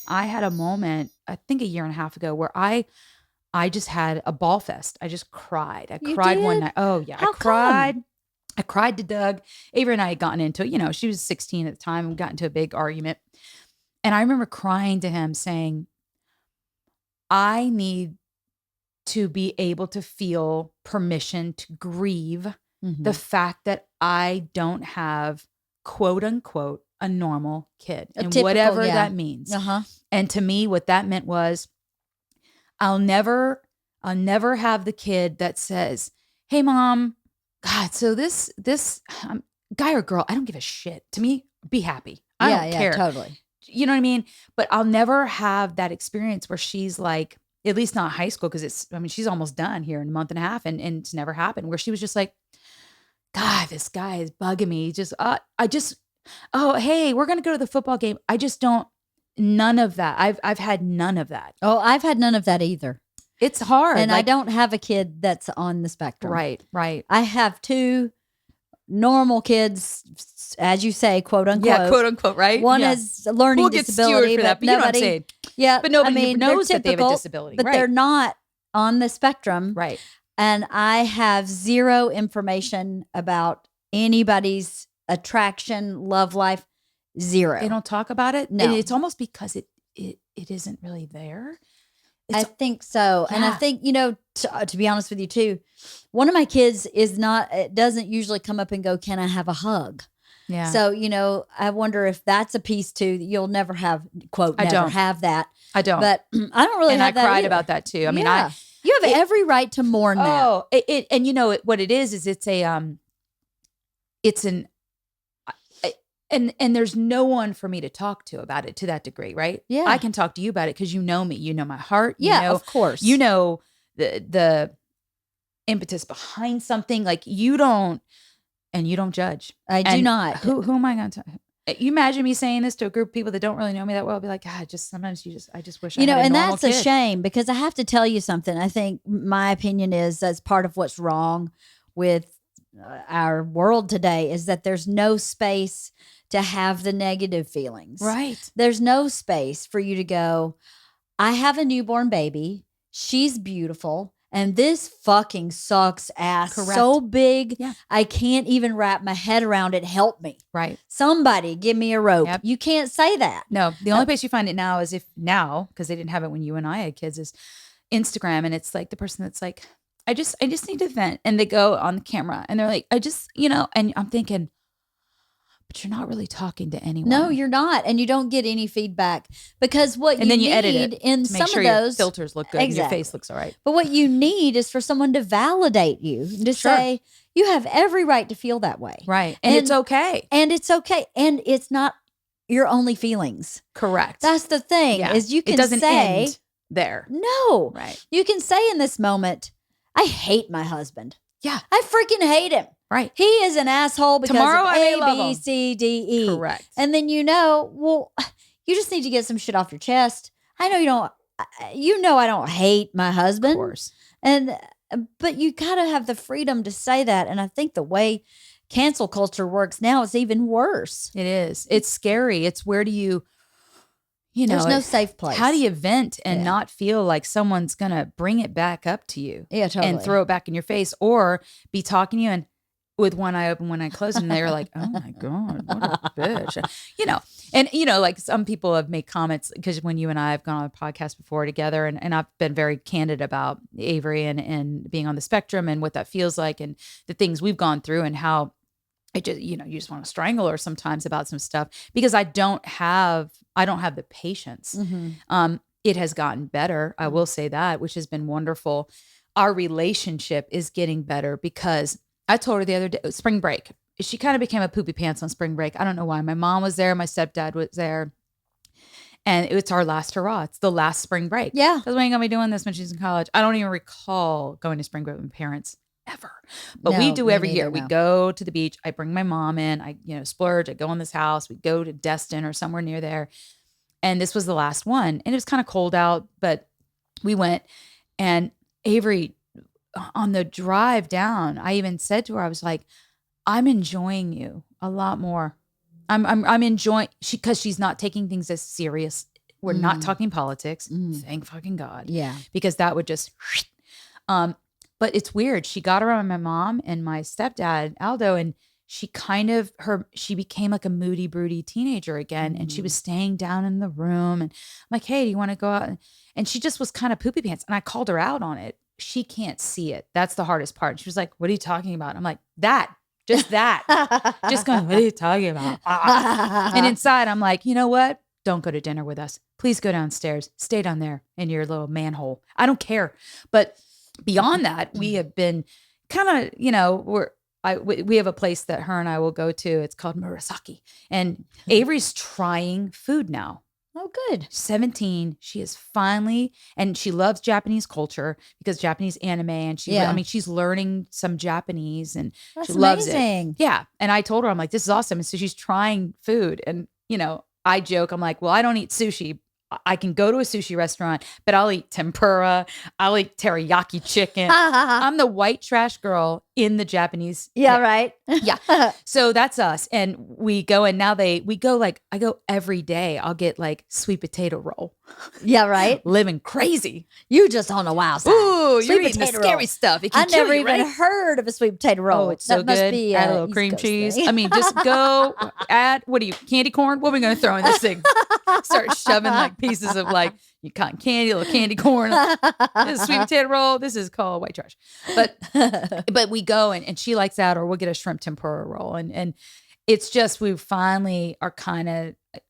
I had a moment, I think a year and a half ago, where I just had a ball fest. I just cried. I You cried one did? night. Oh yeah, How I cried. come? I cried to Doug. Avery and I had gotten into, she was 16 at the time. We got into a big argument. And I remember crying to him saying, I need to be able to feel permission to grieve the fact that I don't have, quote unquote, a normal kid, A and typical, whatever yeah. that means. Uh-huh. And to me, what that meant was I'll never have the kid that says, "Hey, mom, God, so this guy or girl, I don't give a shit. To me, be happy. I don't care. Totally. You know what I mean? But I'll never have that experience where she's like, at least not high school, because she's almost done here in a month and a half, and it's never happened, where she was just like, God, this guy is bugging me. Oh, hey, we're gonna go to the football game. I just don't. None of that. I've had none of that. Oh, I've had none of that either. It's hard. And I don't have a kid that's on the spectrum. Right. I have two normal kids, as you say, quote unquote. Yeah, quote unquote, right? One is a learning disability, for that, but you know what I'm saying. Yeah, but nobody knows that they have a disability. But they're not on the spectrum. Right. And I have zero information about anybody's attraction, love life. Zero. They don't talk about it. No. And it's almost because it isn't really there. I think so. Yeah. And I think, to be honest with you too, one of my kids it doesn't usually come up and go, can I have a hug? Yeah. So, I wonder if that's a piece too that you'll never have, quote, have that. I don't. But I don't really have that. And I cried either. about that too. You have every right to mourn that. Oh, and you know what it is it's and there's no one for me to talk to about it to that degree, right? Yeah. I can talk to you about it because you know me, you know my heart. Of course. You know the impetus behind something. Like you don't judge. I do not. Who am I going to talk? You imagine me saying this to a group of people that don't really know me that well. I'll be like, God, sometimes I just wish I had a and normal that's kid. a shame because I have to tell you something. I think my opinion is that's part of what's wrong with our world today is that there's no space to have the negative feelings. Right. There's no space for you to go, I have a newborn baby. She's beautiful. And this fucking sucks ass. Correct. So big, Yeah. I can't even wrap my head around it. Help me. Right. Somebody give me a rope. Yep. You can't say that. No, the only place you find it now is because they didn't have it when you and I had kids, is Instagram. And it's like the person that's like, I just need to vent. And they go on the camera and they're like, and I'm thinking, but you're not really talking to anyone. No, you're not. And you don't get any feedback because and then you edit it in to make some sure of those your filters look good and your face looks all right. But what you need is for someone to validate you, to say, you have every right to feel that way. Right. And it's okay. And it's okay. And it's not your only feelings. Correct. That's the thing is you can it doesn't say end there. No. Right. You can say in this moment, I hate my husband. Yeah. I freaking hate him. Right. He is an asshole because Tomorrow of I may A, love B, him. C, D, E. Correct. And then you just need to get some shit off your chest. I know I don't hate my husband. Of course. But you gotta have the freedom to say that. And I think the way cancel culture works now is even worse. It is. It's scary. It's where do you there's no safe place. How do you vent and not feel like someone's going to bring it back up to you? Yeah, totally. And throw it back in your face or be talking to you and with one eye open, one eye closed. And they're like, oh my God, what a bitch. And like some people have made comments because when you and I have gone on a podcast before together and I've been very candid about Avery and being on the spectrum and what that feels like and the things we've gone through and how it just, you just want to strangle her sometimes about some stuff because I don't have the patience. Mm-hmm. It has gotten better. I will say that, which has been wonderful. Our relationship is getting better because I told her the other day, spring break, she kind of became a poopy pants on spring break. I don't know why. My mom was there. My stepdad was there. And it's our last hurrah. It's the last spring break. Yeah. Because we ain't going to be doing this when she's in college. I don't even recall going to spring break with my parents ever. But we do every year. We go to the beach. I bring my mom in. I, splurge. I go in this house. We go to Destin or somewhere near there. And this was the last one. And it was kind of cold out, but we went. And Avery, on the drive down, I even said to her, I was like, I'm enjoying you a lot more I'm enjoying because she's not taking things as serious. We're not talking politics. Thank fucking God. Yeah. Because that would just but it's weird. She got around my mom and my stepdad, Aldo, and she she became like a moody, broody teenager again. And she was staying down in the room. And I'm like, hey, do you want to go out? And she just was kind of poopy pants. And I called her out on it. She can't see it. That's the hardest part. She was like, what are you talking about? I'm like, just that. Just going, what are you talking about? And inside, I'm like, you know what? Don't go to dinner with us. Please go downstairs. Stay down there in your little manhole. I don't care. But beyond that, we have been kind of, we have a place that her and I will go to. It's called Murasaki. And Avery's trying food now. Oh, good. 17. She is finally, and she loves Japanese culture because Japanese anime. And she's learning some Japanese and she loves it. Yeah. And I told her, I'm like, this is awesome. And so she's trying food. And, I joke, I'm like, well, I don't eat sushi. I can go to a sushi restaurant, but I'll eat tempura. I'll eat teriyaki chicken. I'm the white trash girl in the Japanese. Yeah, right. Yeah. So that's us. And we go, and now I go every day. I'll get like sweet potato roll. Yeah, right. Living crazy. You just on a wild side. Ooh, you're eating the scary stuff. I never even heard of a sweet potato roll. Oh, it's so good. Add a little cream cheese. I mean, just go add, candy corn? What are we going to throw in this thing? Start shoving like pieces of like cotton candy, a little candy corn. This is sweet potato roll. This is called white trash. But we go and she likes that, or we'll get a shrimp tempura roll. And it's just, we finally are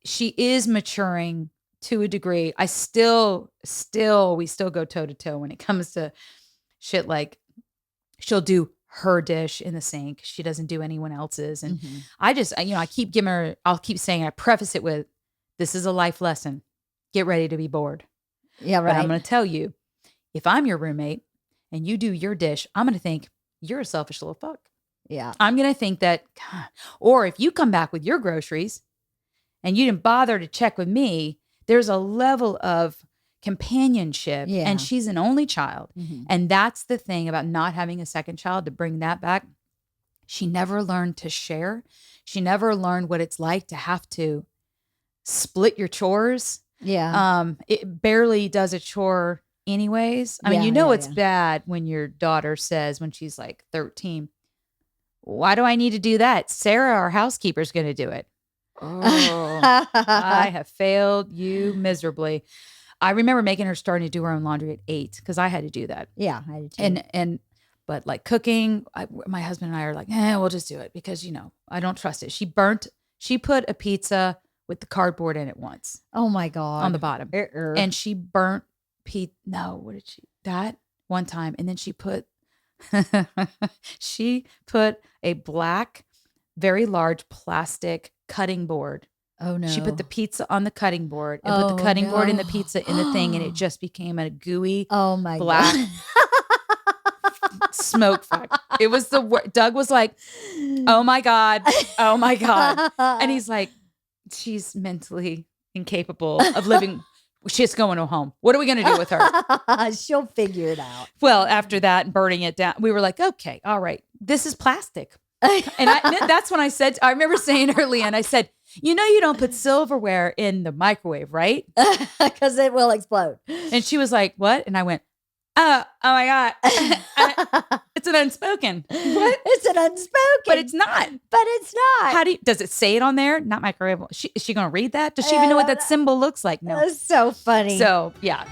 she is maturing to a degree. We still go toe to toe when it comes to shit. Like she'll do her dish in the sink. She doesn't do anyone else's. And I just, I keep giving her, I'll keep saying, I preface it with, this is a life lesson. Get ready to be bored. Yeah, right. But I'm going to tell you, if I'm your roommate and you do your dish, I'm going to think you're a selfish little fuck. Yeah. I'm going to think that, God. Or if you come back with your groceries and you didn't bother to check with me, there's a level of companionship. Yeah. And she's an only child. And that's the thing about not having a second child, to bring that back. She never learned to share. She never learned what it's like to have to split your chores. Yeah. It barely does a chore anyways. I mean, it's bad when your daughter says, when she's like 13, why do I need to do that? Sarah, our housekeeper, is going to do it. Oh, I have failed you miserably. I remember making her starting to do her own laundry at 8 because I had to do that. Yeah, I did too. But like cooking, my husband and I are like, we'll just do it because, I don't trust it. She put a pizza with the cardboard in it once. Oh my God. On the bottom. And she burnt that one time. And then she put a black, very large plastic cutting board. Oh no. She put the pizza on the cutting board and put the cutting board and the pizza in the thing, and it just became a gooey black smoke fuck. It was the worst. Doug was like, oh my God. And he's like, she's mentally incapable of living. She's going home. What are we going to do with her? She'll figure it out. Well, after that and burning it down, we were like, okay, all right, this is plastic. And that's when I remember saying to her, Leanne, I said, you don't put silverware in the microwave, right? Because it will explode. And she was like, what? And I went, oh my God. It's an unspoken. What? It's an unspoken. But it's not. Does it say it on there? Not microwave. Is she going to read that? Does she even know what that symbol looks like? No. That's so funny. So, yeah.